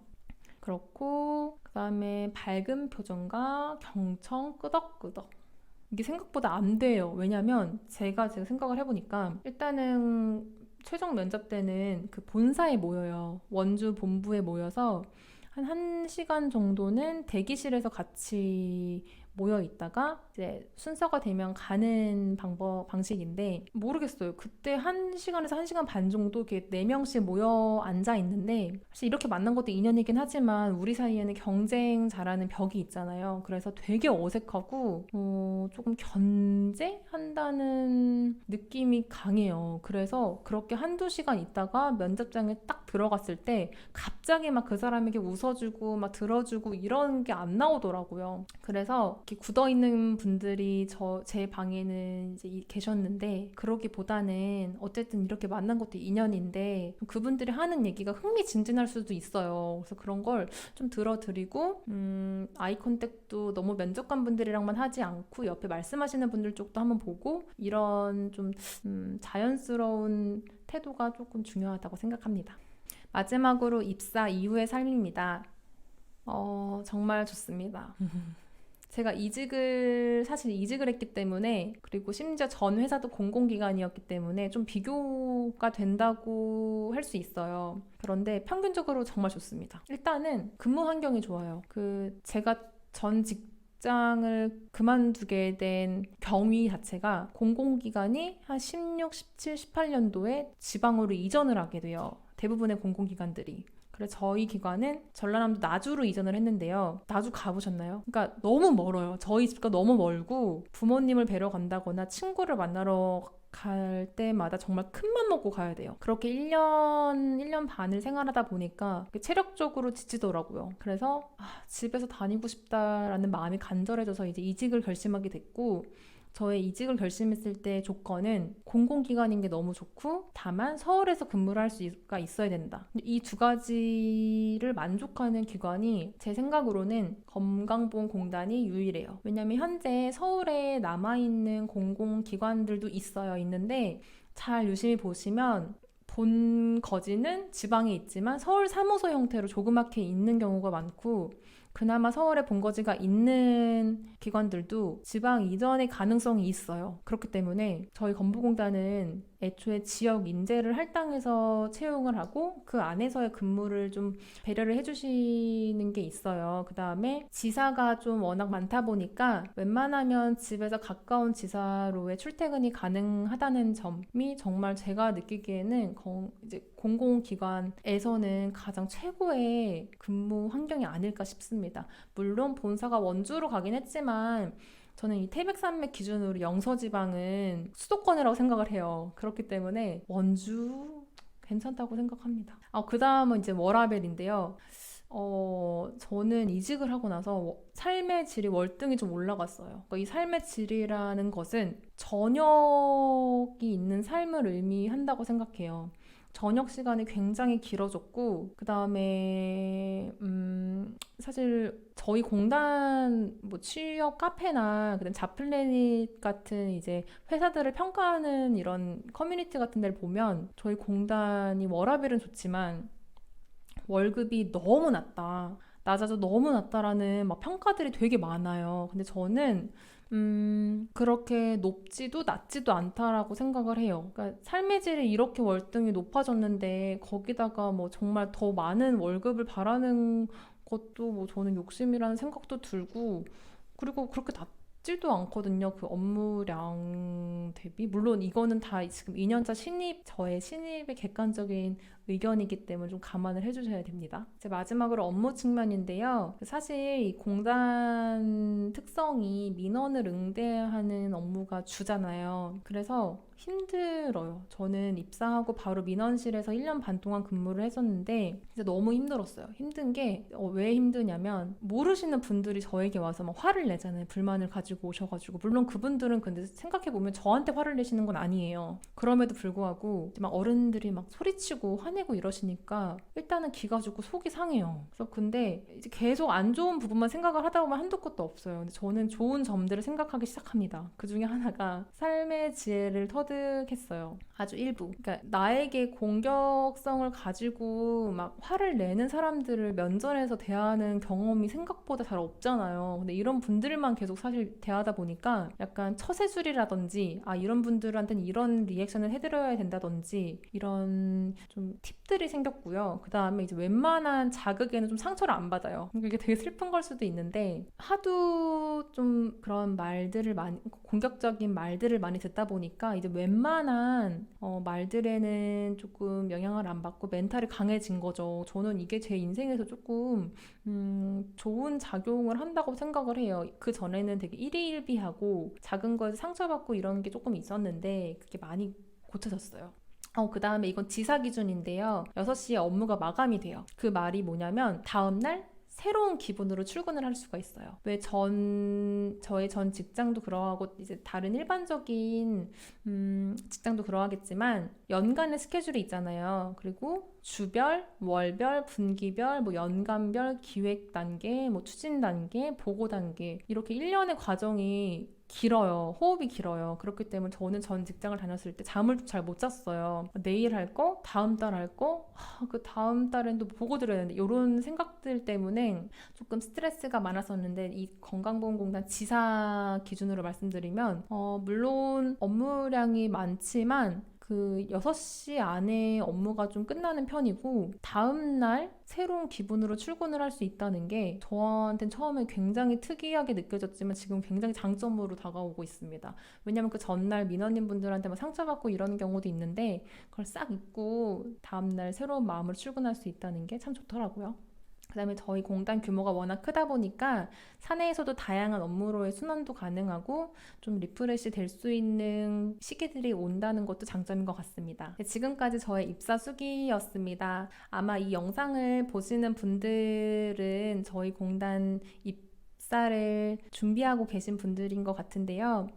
그렇고 그다음에 밝은 표정과 경청 끄덕끄덕. 이게 생각보다 안 돼요. 왜냐면 제가 생각을 해보니까 일단은 최종 면접 때는 그 본사에 모여요. 원주 본부에 모여서 한 1시간 정도는 대기실에서 같이 모여 있다가 이제 순서가 되면 가는 방식인데 모르겠어요. 그때 1시간에서 1시간 반 정도 이렇게 4명씩 모여 앉아 있는데 사실 이렇게 만난 것도 인연이긴 하지만 우리 사이에는 경쟁 잘하는 벽이 있잖아요. 그래서 되게 어색하고 조금 견제한다는 느낌이 강해요. 그래서 그렇게 1-2시간 있다가 면접장에 딱 들어갔을 때 갑자기 막 그 사람에게 웃어주고 막 들어주고 이런 게 안 나오더라고요. 그래서 이렇게 굳어있는 분들이 제 방에는 이제 계셨는데 그러기보다는 어쨌든 이렇게 만난 것도 인연인데 그분들이 하는 얘기가 흥미진진할 수도 있어요. 그래서 그런 걸 좀 들어드리고 아이 컨택도 너무 면접관 분들이랑만 하지 않고 옆에 말씀하시는 분들 쪽도 한번 보고 이런 좀 자연스러운 태도가 조금 중요하다고 생각합니다. 마지막으로 입사 이후의 삶입니다. 정말 좋습니다. 제가 사실 이직을 했기 때문에 그리고 심지어 전 회사도 공공기관이었기 때문에 좀 비교가 된다고 할 수 있어요. 그런데 평균적으로 정말 좋습니다. 일단은 근무 환경이 좋아요. 제가 전 직장을 그만두게 된 경위 자체가 공공기관이 한 16, 17, 18년도에 지방으로 이전을 하게 돼요. 대부분의 공공기관들이. 그래서 저희 기관은 전라남도 나주로 이전을 했는데요. 나주 가보셨나요? 그러니까 너무 멀어요. 저희 집과 너무 멀고 부모님을 뵈러 간다거나 친구를 만나러 갈 때마다 정말 큰맘 먹고 가야 돼요. 그렇게 1년 반을 생활하다 보니까 체력적으로 지치더라고요. 그래서 집에서 다니고 싶다라는 마음이 간절해져서 이제 이직을 결심하게 됐고 저의 이직을 결심했을 때 조건은 공공기관인 게 너무 좋고 다만 서울에서 근무를 할 수가 있어야 된다. 이 2가지를 만족하는 기관이 제 생각으로는 건강보험공단이 유일해요. 왜냐하면 현재 서울에 남아있는 공공기관들도 있는데 잘 유심히 보시면 본 거지는 지방에 있지만 서울 사무소 형태로 조그맣게 있는 경우가 많고 그나마 서울에 본거지가 있는 기관들도 지방 이전의 가능성이 있어요. 그렇기 때문에 저희 건보공단은 애초에 지역 인재를 할당해서 채용을 하고 그 안에서의 근무를 좀 배려를 해주시는 게 있어요. 그 다음에 지사가 좀 워낙 많다 보니까 웬만하면 집에서 가까운 지사로의 출퇴근이 가능하다는 점이 정말 제가 느끼기에는 이제 공공기관에서는 가장 최고의 근무 환경이 아닐까 싶습니다. 물론 본사가 원주로 가긴 했지만 저는 이 태백산맥 기준으로 영서지방은 수도권이라고 생각을 해요. 그렇기 때문에 원주 괜찮다고 생각합니다. 그 다음은 이제 워라밸인데요. 저는 이직을 하고 나서 삶의 질이 월등히 좀 올라갔어요. 그러니까 이 삶의 질이라는 것은 저녁이 있는 삶을 의미한다고 생각해요. 저녁 시간이 굉장히 길어졌고 그 다음에 사실 저희 공단 취업 카페나 그다음 잡플래닛 같은 이제 회사들을 평가하는 이런 커뮤니티 같은 데를 보면 저희 공단이 워라밸은 좋지만 월급이 너무 낮아서 너무 낮다라는 막 평가들이 되게 많아요. 근데 저는 그렇게 높지도 낮지도 않다라고 생각을 해요. 그러니까 삶의 질이 이렇게 월등히 높아졌는데 거기다가 정말 더 많은 월급을 바라는 것도 저는 욕심이라는 생각도 들고 그리고 그렇게 낮지도 않거든요. 그 업무량 대비. 물론 이거는 다 지금 2년차 저의 신입의 객관적인 의견이기 때문에 좀 감안을 해주셔야 됩니다. 이제 마지막으로 업무 측면인데요. 사실 이 공단 특성이 민원을 응대하는 업무가 주잖아요. 그래서 힘들어요. 저는 입사하고 바로 민원실에서 1년 반 동안 근무를 했었는데 진짜 너무 힘들었어요. 힘든 게 왜 힘드냐면 모르시는 분들이 저에게 와서 막 화를 내잖아요. 불만을 가지고 오셔가지고 물론 그분들은 근데 생각해보면 저한테 화를 내시는 건 아니에요. 그럼에도 불구하고 막 어른들이 막 소리치고 화내고 이러시니까 일단은 기가 죽고 속이 상해요. 그래서 근데 이제 계속 안 좋은 부분만 생각을 하다 보면 한도 끝도 없어요. 근데 저는 좋은 점들을 생각하기 시작합니다. 그 중에 하나가 삶의 지혜를 터득했어요. 아주 일부. 그러니까 나에게 공격성을 가지고 막 화를 내는 사람들을 면전에서 대하는 경험이 생각보다 잘 없잖아요. 근데 이런 분들만 계속 사실 대하다 보니까 약간 처세술이라든지 이런 분들한테는 이런 리액션을 해드려야 된다든지 이런 좀 팁들이 생겼고요. 그 다음에 이제 웬만한 자극에는 좀 상처를 안 받아요. 이게 되게 슬픈 걸 수도 있는데 하도 좀 그런 말들을 많이 공격적인 말들을 많이 듣다 보니까 이제 웬만한 말들에는 조금 영향을 안 받고 멘탈이 강해진 거죠. 저는 이게 제 인생에서 조금 좋은 작용을 한다고 생각을 해요. 그 전에는 되게 일희일비하고 작은 거에서 상처받고 이런 게 조금 있었는데 그게 많이 고쳐졌어요. 그 다음에 이건 지사 기준인데요. 6시에 업무가 마감이 돼요. 그 말이 뭐냐면 다음날 새로운 기분으로 출근을 할 수가 있어요. 왜 저의 전 직장도 그러하고 이제 다른 일반적인 직장도 그러하겠지만 연간의 스케줄이 있잖아요. 그리고 주별, 월별, 분기별, 뭐 연간별, 기획 단계, 뭐 추진 단계, 보고 단계 이렇게 1년의 과정이 길어요. 호흡이 길어요. 그렇기 때문에 저는 전 직장을 다녔을 때 잠을 잘 못 잤어요. 내일 할 거, 다음 달 할 거, 그 다음 달엔 또 보고 드려야 되는데 이런 생각들 때문에 조금 스트레스가 많았었는데 이 건강보험공단 지사 기준으로 말씀드리면 물론 업무량이 많지만 그 6시 안에 업무가 좀 끝나는 편이고 다음날 새로운 기분으로 출근을 할 수 있다는 게 저한테는 처음에 굉장히 특이하게 느껴졌지만 지금 굉장히 장점으로 다가오고 있습니다. 왜냐면 그 전날 민원인 분들한테 막 상처받고 이러는 경우도 있는데 그걸 싹 잊고 다음날 새로운 마음으로 출근할 수 있다는 게 참 좋더라고요. 그 다음에 저희 공단 규모가 워낙 크다 보니까 사내에서도 다양한 업무로의 순환도 가능하고 좀 리프레시 될 수 있는 시기들이 온다는 것도 장점인 것 같습니다. 지금까지 저의 입사 수기였습니다. 아마 이 영상을 보시는 분들은 저희 공단 입사를 준비하고 계신 분들인 것 같은데요.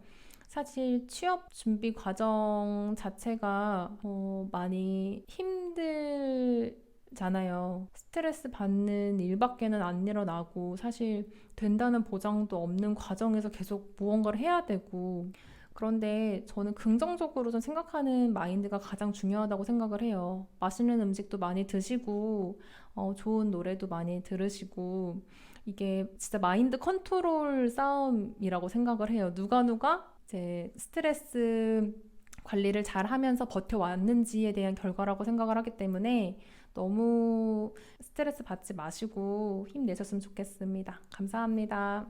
사실 취업 준비 과정 자체가 많이 힘들잖아요. 스트레스 받는 일밖에는 안 일어나고 사실 된다는 보장도 없는 과정에서 계속 무언가를 해야 되고 그런데 저는 긍정적으로 좀 생각하는 마인드가 가장 중요하다고 생각을 해요. 맛있는 음식도 많이 드시고 좋은 노래도 많이 들으시고 이게 진짜 마인드 컨트롤 싸움이라고 생각을 해요. 누가 이제 스트레스 관리를 잘 하면서 버텨왔는지에 대한 결과라고 생각을 하기 때문에 너무 스트레스 받지 마시고 힘내셨으면 좋겠습니다. 감사합니다.